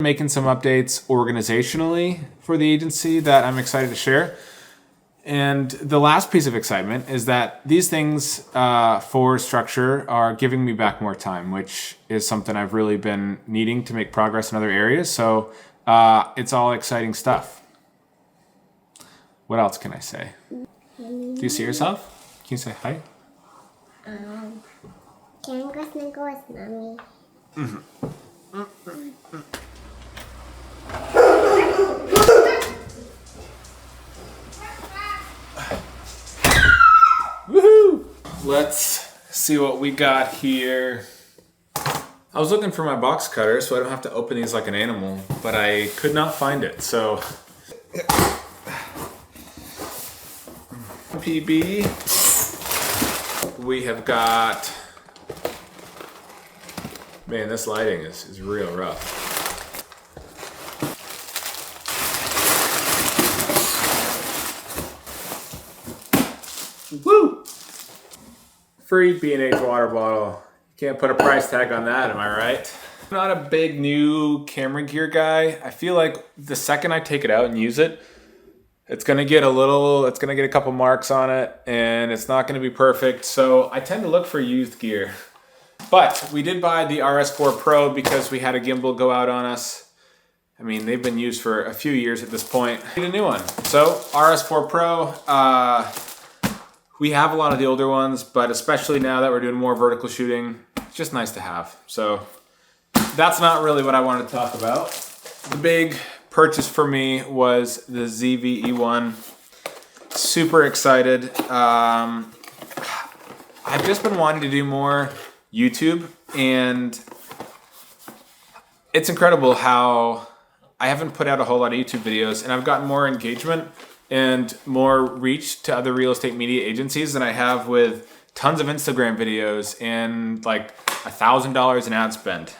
Making some updates organizationally for the agency that I'm excited to share. And the last piece of excitement is that these things for structure are giving me back more time, which is something I've really been needing to make progress in other areas. So it's all exciting stuff. What else can I say? Do you see yourself? Can you say hi? Can I go snuggle with Mommy? Woohoo! Let's see what we got here. I was looking for my box cutter so I don't have to open these like an animal, but I could not find it, so. PB. We have got, man, this lighting is real rough. Woo! Free B&H water bottle. Can't put a price tag on that, am I right? I'm not a big new camera gear guy. I feel like the second I take it out and use it, it's gonna get a couple marks on it, and it's not gonna be perfect. So I tend to look for used gear. But we did buy the RS4 Pro because we had a gimbal go out on us. I mean, they've been used for a few years at this point. Need a new one. So RS4 Pro, we have a lot of the older ones, but especially now that we're doing more vertical shooting, it's just nice to have. So that's not really what I wanted to talk about. The big purchase for me was the ZV-E1. Super excited. I've just been wanting to do more YouTube, and it's incredible how I haven't put out a whole lot of YouTube videos, and I've gotten more engagement and more reach to other real estate media agencies than I have with tons of Instagram videos and like $1,000 in ad spend.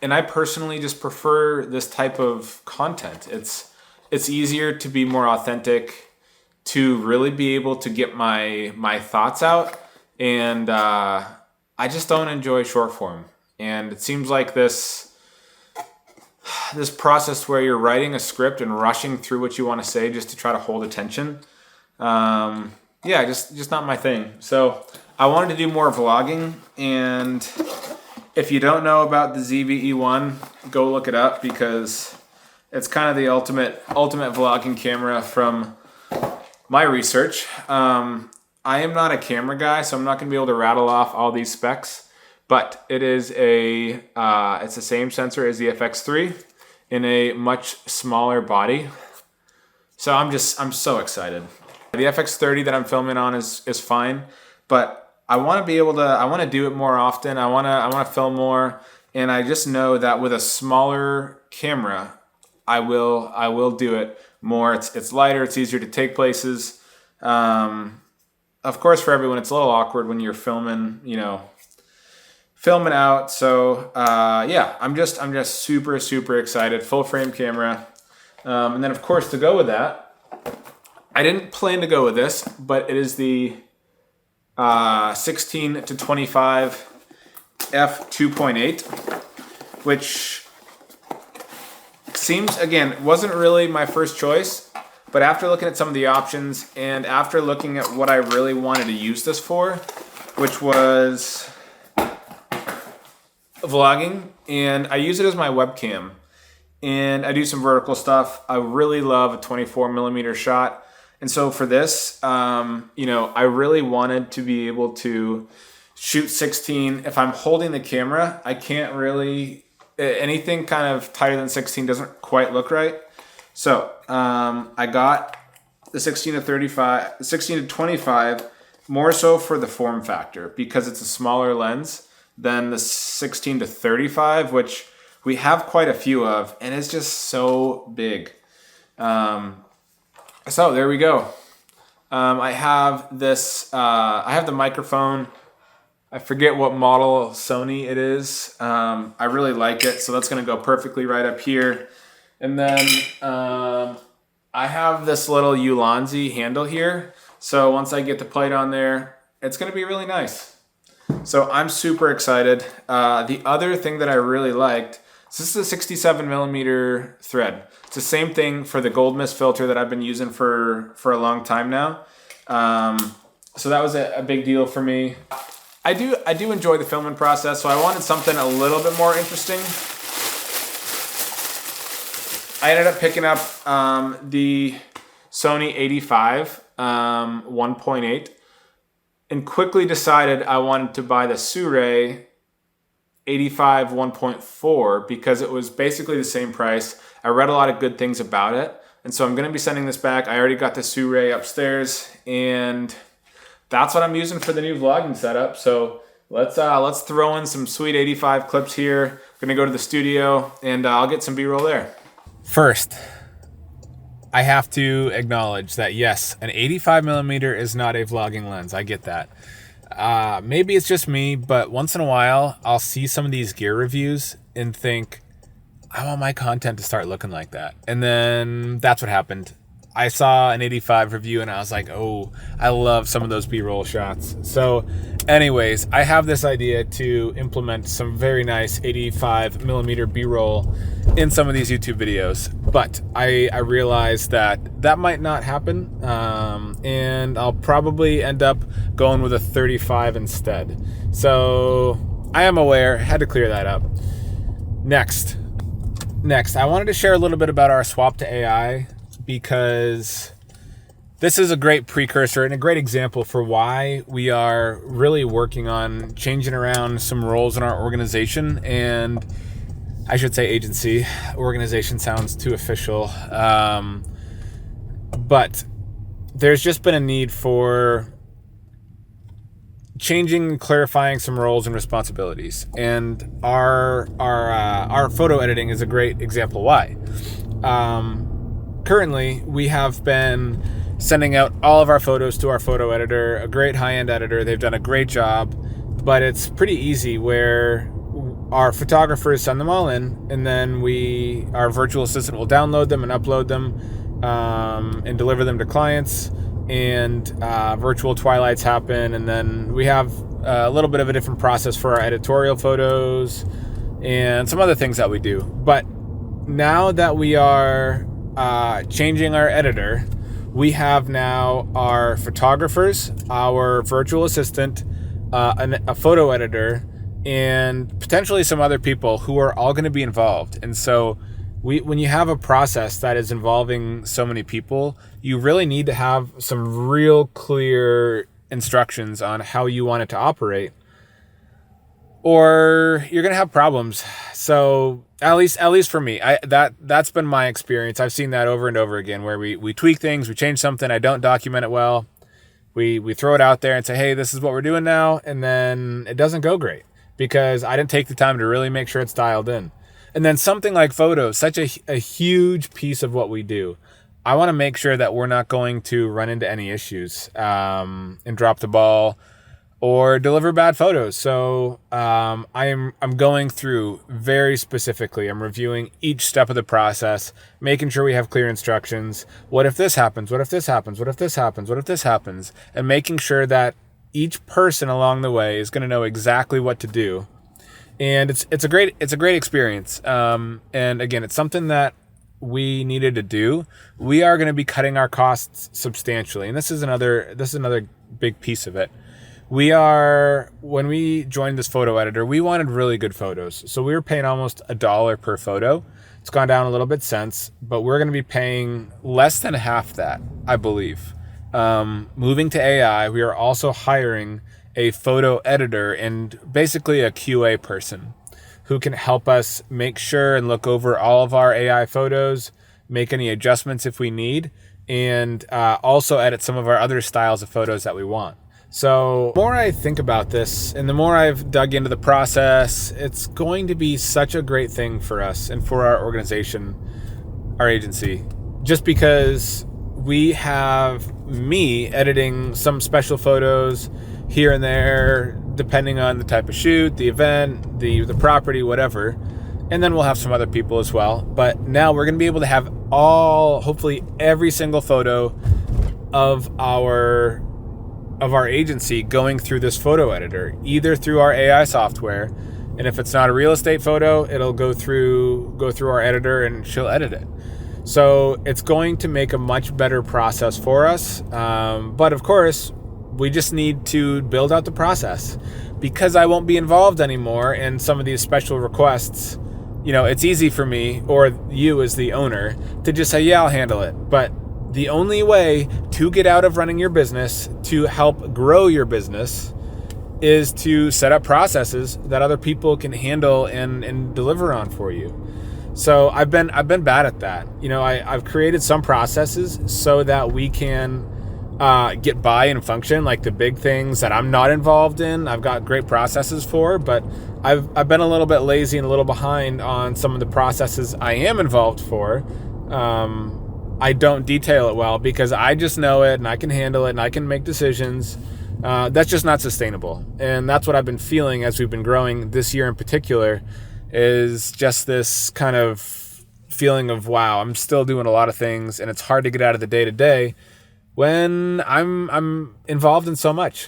And I personally just prefer this type of content. It's easier to be more authentic, to really be able to get my thoughts out, and I just don't enjoy short form. And it seems like this process where you're writing a script and rushing through what you want to say just to try to hold attention, just not my thing. So I wanted to do more vlogging, and if you don't know about the ZV-E1, go look it up, because it's kind of the ultimate vlogging camera from my research. I am not a camera guy, so I'm not going to be able to rattle off all these specs. But it is it's the same sensor as the FX3 in a much smaller body. So I'm so excited. The FX30 that I'm filming on is fine, but I want to do it more often. I want to film more, and I just know that with a smaller camera, I will do it more. It's lighter, it's easier to take places. Of course, for everyone, it's a little awkward when you're filming out. So I'm just super excited. Full frame camera, and then of course, to go with that, I didn't plan to go with this, but it is the 16 to 25 f2.8, which seems, again, wasn't really my first choice, but after looking at some of the options and after looking at what I really wanted to use this for, which was vlogging, and I use it as my webcam, and I do some vertical stuff. I really love a 24mm shot, and so for this, I really wanted to be able to shoot 16. If I'm holding the camera, I can't really, anything kind of tighter than 16 doesn't quite look right. So I got the 16 to 25 more so for the form factor, because it's a smaller lens than the 16 to 35, which we have quite a few of, and it's just so big. So there we go. I have this, I have the microphone. I forget what model Sony it is. I really like it, so that's gonna go perfectly right up here. And then I have this little Ulanzi handle here. So once I get the plate on there, it's gonna be really nice. So I'm super excited. The other thing that I really liked, So this is a 67 millimeter thread. It's the same thing for the Gold Mist filter that I've been using for a long time now. So that was a big deal for me. I do enjoy the filming process, so I wanted something a little bit more interesting. I ended up picking up the Sony 85 1.8 and quickly decided I wanted to buy the Sirui 85 1.4 because it was basically the same price. I read a lot of good things about it, and so I'm going to be sending this back. I already got the Sirui upstairs, and that's what I'm using for the new vlogging setup. So let's throw in some sweet 85 clips here. We're going to go to the studio, and I'll get some B-roll there. First, I have to acknowledge that yes, an 85 millimeter is not a vlogging lens. I get that. Maybe it's just me, but once in a while, I'll see some of these gear reviews and think, I want my content to start looking like that. And then that's what happened. I saw an 85 review and I was like, oh, I love some of those B-roll shots. So anyways, I have this idea to implement some very nice 85 millimeter B-roll in some of these YouTube videos. But I realized that might not happen. And I'll probably end up going with a 35 instead. So I am aware, had to clear that up. Next, I wanted to share a little bit about our swap to AI, because this is a great precursor and a great example for why we are really working on changing around some roles in our organization, and I should say agency. Organization sounds too official. But there's just been a need for changing and clarifying some roles and responsibilities. And our photo editing is a great example why. Currently, we have been sending out all of our photos to our photo editor, a great high-end editor. They've done a great job, but it's pretty easy where our photographers send them all in, and then our virtual assistant will download them and upload them and deliver them to clients, and virtual twilights happen, and then we have a little bit of a different process for our editorial photos and some other things that we do. But now that we are changing our editor, we have now our photographers, our virtual assistant, a photo editor, and potentially some other people who are all going to be involved. And so when you have a process that is involving so many people, you really need to have some real clear instructions on how you want it to operate, or you're going to have problems. So at least for me, that's been my experience. I've seen that over and over again, where we tweak things, we change something, I don't document it well. We throw it out there and say, hey, this is what we're doing now. And then it doesn't go great because I didn't take the time to really make sure it's dialed in. And then something like photos, such a huge piece of what we do. I want to make sure that we're not going to run into any issues and drop the ball or deliver bad photos. So I'm going through very specifically. I'm reviewing each step of the process, making sure we have clear instructions. What if this happens? What if this happens? What if this happens? What if this happens? And making sure that each person along the way is going to know exactly what to do. And it's a great experience. And again, it's something that we needed to do. We are going to be cutting our costs substantially, and this is another big piece of it. When we joined this photo editor, we wanted really good photos. So we were paying almost $1 per photo. It's gone down a little bit since, but we're going to be paying less than half that, I believe. Moving to AI, we are also hiring a photo editor and basically a QA person who can help us make sure and look over all of our AI photos, make any adjustments if we need, and also edit some of our other styles of photos that we want. So the more I think about this and the more I've dug into the process, it's going to be such a great thing for us and for our organization, our agency, just because we have me editing some special photos here and there, depending on the type of shoot, the event, the property, whatever. And then we'll have some other people as well. But now we're going to be able to have hopefully every single photo of our agency going through this photo editor, either through our AI software And if it's not a real estate photo, it'll go through our editor and she'll edit it. So it's going to make a much better process for us. But of course, we just need to build out the process. Because I won't be involved anymore in some of these special requests, it's easy for me, or you as the owner, to just say, yeah, I'll handle it. But the only way to get out of running your business, to help grow your business, is to set up processes that other people can handle and deliver on for you. So I've been bad at that. I've created some processes so that we can get by and function, like the big things that I'm not involved in. I've got great processes for, but I've been a little bit lazy and a little behind on some of the processes I am involved for. I don't detail it well because I just know it and I can handle it and I can make decisions. That's just not sustainable. And that's what I've been feeling as we've been growing this year in particular, is just this kind of feeling of, wow, I'm still doing a lot of things and it's hard to get out of the day to day when I'm involved in so much.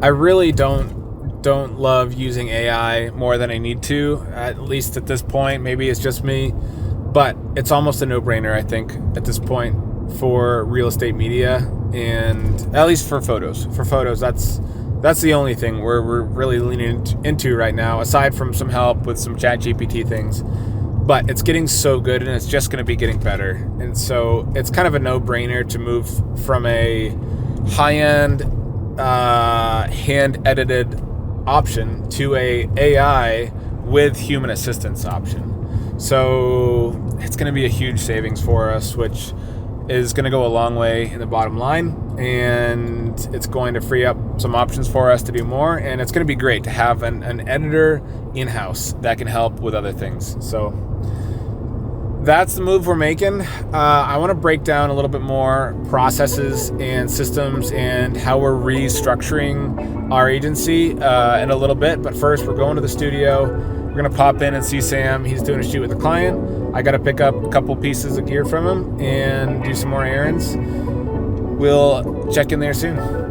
I really don't love using AI more than I need to, at least at this point. Maybe it's just me, but it's almost a no-brainer, I think, at this point for real estate media, and at least for photos. For photos, that's the only thing we're really leaning into right now, aside from some help with some ChatGPT things. But it's getting so good, and it's just going to be getting better. And so it's kind of a no-brainer to move from a high-end, hand-edited option to a AI with human assistance option. So it's going to be a huge savings for us, which is going to go a long way in the bottom line, and it's going to free up some options for us to do more, and it's going to be great to have an editor in-house that can help with other things. So that's the move we're making. I want to break down a little bit more processes and systems and how we're restructuring our agency in a little bit, but first we're going to the studio. We're going to pop in and see Sam. He's doing a shoot with a client. I got to pick up a couple pieces of gear from him and do some more errands. We'll check in there soon.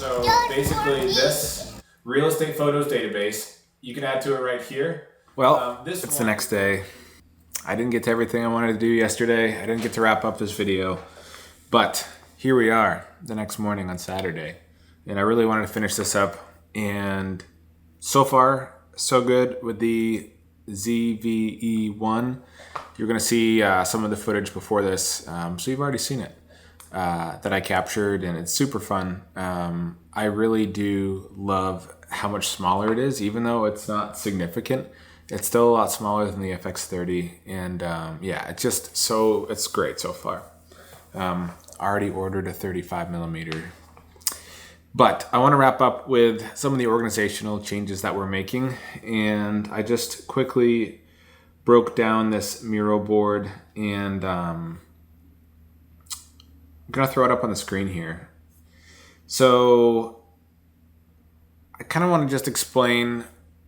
So basically this real estate photos database, you can add to it right here. Well, it's the next day. I didn't get to everything I wanted to do yesterday. I didn't get to wrap up this video, but here we are the next morning on Saturday. And I really wanted to finish this up, and so far so good with the ZVE1. You're gonna see some of the footage before this, so you've already seen it. That I captured, and it's super fun. I really do love how much smaller it is, even though it's not significant. It's still a lot smaller than the FX30, and yeah, it's great so far. Already ordered a 35 millimeter. But I want to wrap up with some of the organizational changes that we're making, and I just quickly broke down this Miro board, and I'm gonna throw it up on the screen here. So I kind of want to just explain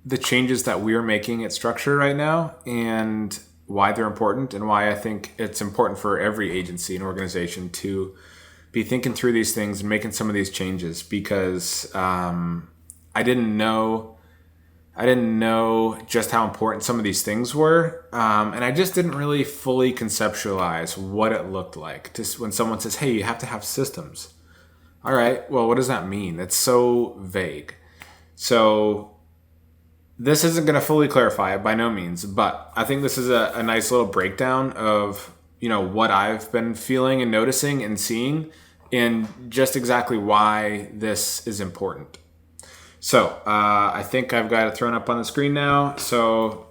the changes that we're making at Structure right now and why they're important, and why I think it's important for every agency and organization to be thinking through these things and making some of these changes, because I didn't know just how important some of these things were, and I just didn't really fully conceptualize what it looked like. Just when someone says, hey, you have to have systems. All right, well, what does that mean? It's so vague. So this isn't going to fully clarify it by no means, but I think this is a nice little breakdown of, what I've been feeling and noticing and seeing, and just exactly why this is important. So I think I've got it thrown up on the screen now. So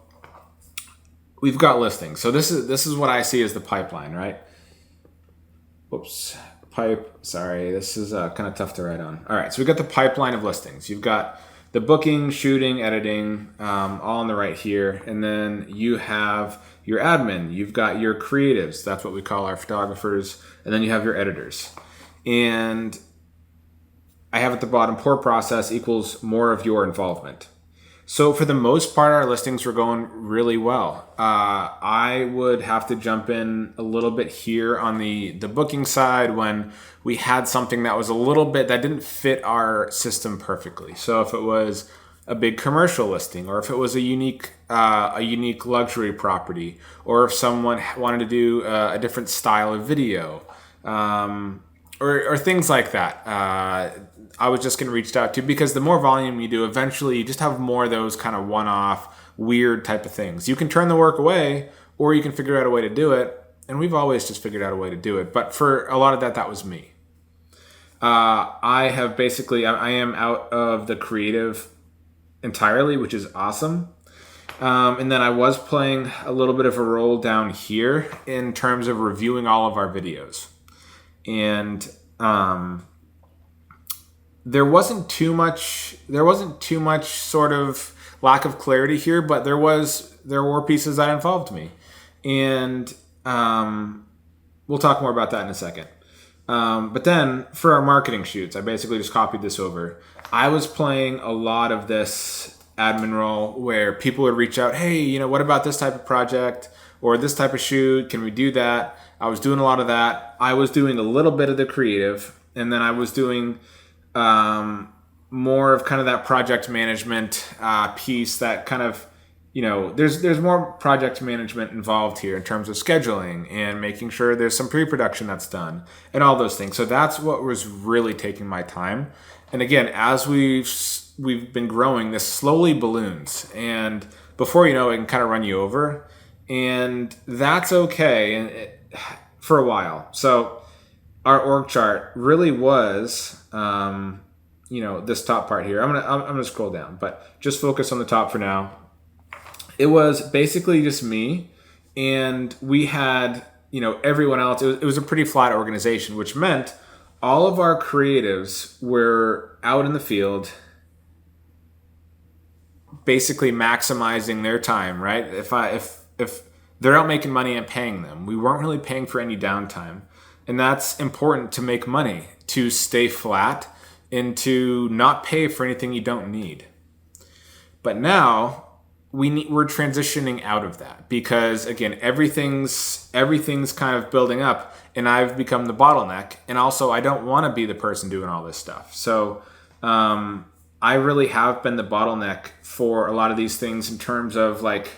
we've got listings. So this is what I see as the pipeline, right? whoops, sorry, this is kind of tough to write on. All right, so we've got the pipeline of listings. You've got the booking, shooting, editing, all on the right here. And then you have your admin. You've got your creatives. That's what we call our photographers. And then you have your editors. And I have at the bottom, poor process equals more of your involvement. So for the most part, our listings were going really well. I would have to jump in a little bit here on the booking side when we had something that was a little bit, that didn't fit our system perfectly. So if it was a big commercial listing, or if it was a unique luxury property, or if someone wanted to do a different style of video, or things like that. I was just getting reached out to, because the more volume you do, eventually you just have more of those kind of one-off, weird type of things. You can turn the work away, or you can figure out a way to do it. And we've always just figured out a way to do it. But for a lot of that was me. I am out of the creative entirely, which is awesome. And then I was playing a little bit of a role down here in terms of reviewing all of our videos. And there wasn't too much sort of lack of clarity here, but there were pieces that involved me. And we'll talk more about that in a second. But then for our marketing shoots, I basically just copied this over. I was playing a lot of this admin role where people would reach out, hey, what about this type of project or this type of shoot? Can we do that? I was doing a lot of that. I was doing a little bit of the creative, and then I was doing more of kind of that project management piece that kind of, there's more project management involved here in terms of scheduling and making sure there's some pre-production that's done and all those things. So that's what was really taking my time. And again, as we've been growing, this slowly balloons, and before you know it can kind of run you over, and that's okay for a while. So our org chart really was, this top part here. I'm gonna scroll down, but just focus on the top for now. It was basically just me, and we had, everyone else. It was a pretty flat organization, which meant all of our creatives were out in the field, basically maximizing their time, right? If they're out making money and paying them, we weren't really paying for any downtime. And that's important to make money, to stay flat and to not pay for anything you don't need. But now we're transitioning out of that, because again, everything's kind of building up, and I've become the bottleneck. And also I don't want to be the person doing all this stuff. So I really have been the bottleneck for a lot of these things in terms of like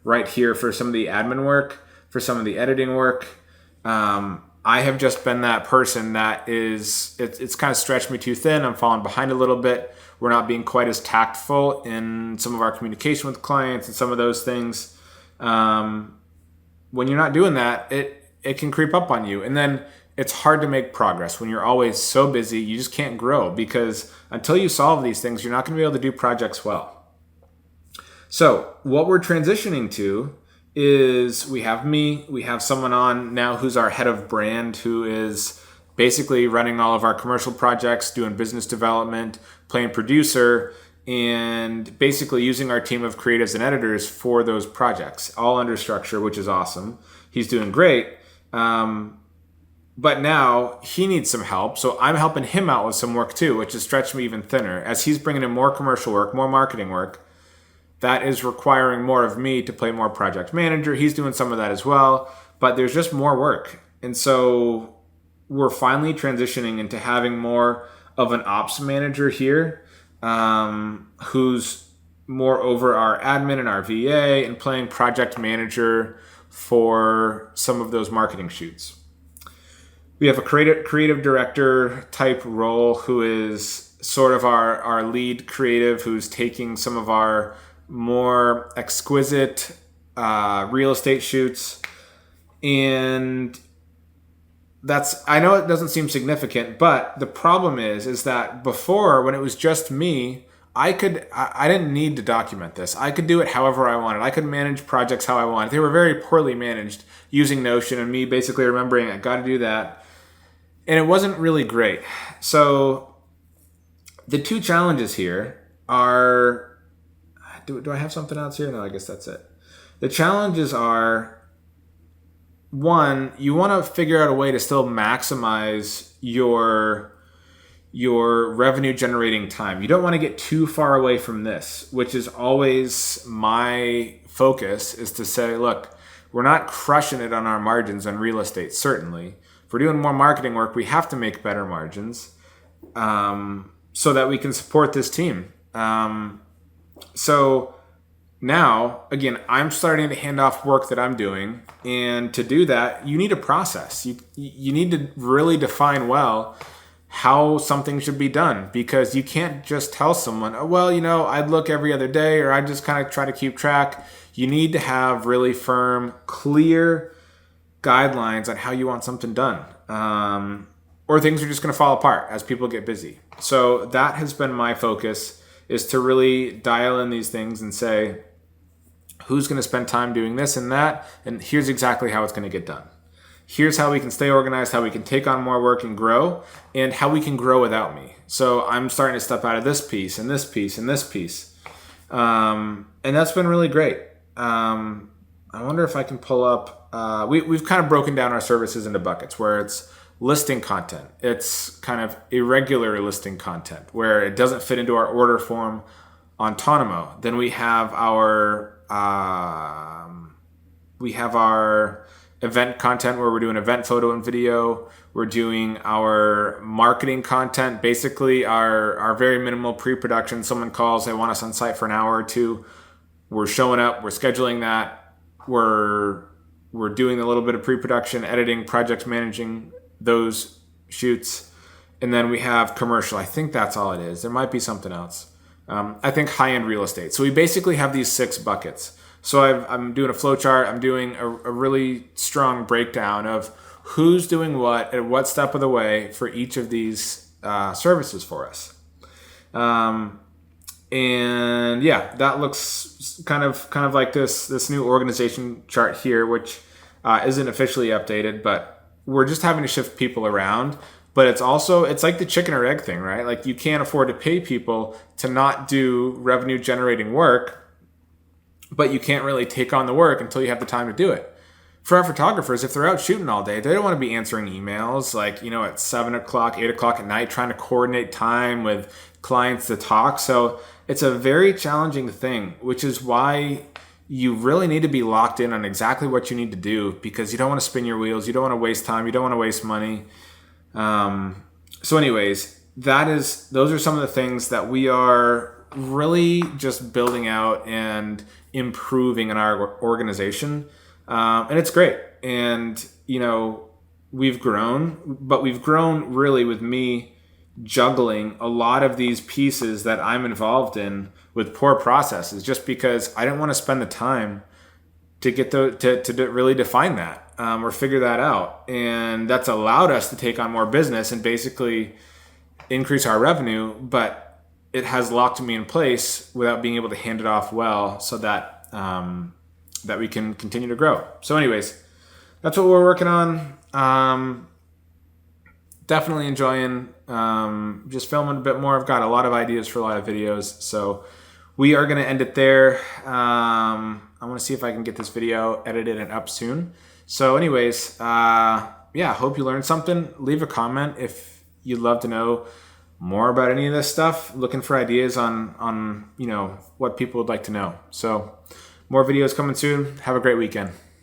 right here for some of the admin work, for some of the editing work. I have just been that person that it's kind of stretched me too thin. I'm falling behind a little bit. We're not being quite as tactful in some of our communication with clients and some of those things. When you're not doing that, it can creep up on you. And then it's hard to make progress when you're always so busy. You just can't grow, because until you solve these things, you're not going to be able to do projects well. So what we're transitioning to is we have someone on now who's our head of brand, who is basically running all of our commercial projects, doing business development, playing producer, and basically using our team of creatives and editors for those projects, all under structure, which is awesome. He's doing great. But now he needs some help. So I'm helping him out with some work too, which has stretched me even thinner. As he's bringing in more commercial work, more marketing work, that is requiring more of me to play more project manager. He's doing some of that as well, but there's just more work. And so we're finally transitioning into having more of an ops manager here, who's more over our admin and our VA and playing project manager for some of those marketing shoots. We have a creative director type role who is sort of our lead creative, who's taking some of our more exquisite real estate shoots. And I know it doesn't seem significant, but the problem is that before, when it was just me, I didn't need to document this. I could do it however I wanted. I could manage projects how I wanted. They were very poorly managed using Notion, and me basically remembering I got to do that. and it wasn't really great. So the two challenges here are, do I have something else here? No, I guess that's it. The challenges are, one, you want to figure out a way to still maximize your revenue generating time. You don't want to get too far away from this, which is always my focus, is to say, look, we're not crushing it on our margins on real estate, certainly. If we're doing more marketing work, we have to make better margins so that we can support this team. So now, again, I'm starting to hand off work that I'm doing. And to do that, you need a process. You need to really define well how something should be done, because you can't just tell someone, oh, well, I'd look every other day, or I just kind of try to keep track. You need to have really firm, clear guidelines on how you want something done. Or things are just going to fall apart as people get busy. So that has been my focus, is to really dial in these things and say, who's going to spend time doing this and that, and here's exactly how it's going to get done. Here's how we can stay organized, how we can take on more work and grow, and how we can grow without me. So I'm starting to step out of this piece and this piece and this piece. And that's been really great. I wonder if I can pull up, we've kind of broken down our services into buckets, where it's listing content. It's kind of irregular listing content where it doesn't fit into our order form on Tonomo. Then we have our event content, where we're doing event photo and video. We're doing our marketing content, basically our very minimal pre-production. Someone calls, they want us on site for an hour or two. We're showing up, we're scheduling that. We're doing a little bit of pre-production, editing, project managing those shoots. And then we have commercial. I think that's all it is. There might be something else. I think high-end real estate. So we basically have these 6 buckets. So I'm doing a flow chart. I'm doing a really strong breakdown of who's doing what at what step of the way for each of these services for us. And yeah, that looks kind of like this new organization chart here, which isn't officially updated, but we're just having to shift people around. But it's like the chicken or egg thing, right? Like, you can't afford to pay people to not do revenue generating work, but you can't really take on the work until you have the time to do it. For our photographers, if they're out shooting all day, they don't want to be answering emails like, at 7 o'clock, 8 o'clock at night, trying to coordinate time with clients to talk. So it's a very challenging thing, which is why you really need to be locked in on exactly what you need to do, because you don't want to spin your wheels. You don't want to waste time. You don't want to waste money. So anyways, those are some of the things that we are really just building out and improving in our organization. And it's great. And, we've grown, but we've grown really with me juggling a lot of these pieces that I'm involved in with poor processes, just because I didn't want to spend the time to get to really define that or figure that out. And that's allowed us to take on more business and basically increase our revenue, but it has locked me in place without being able to hand it off well, so that that we can continue to grow. So anyways, that's what we're working on. Definitely enjoying just filming a bit more. I've got a lot of ideas for a lot of videos, so we are going to end it there. I want to see if I can get this video edited and up soon. So anyways, hope you learned something. Leave a comment if you'd love to know more about any of this stuff. Looking for ideas on what people would like to know. So more videos coming soon. Have a great weekend.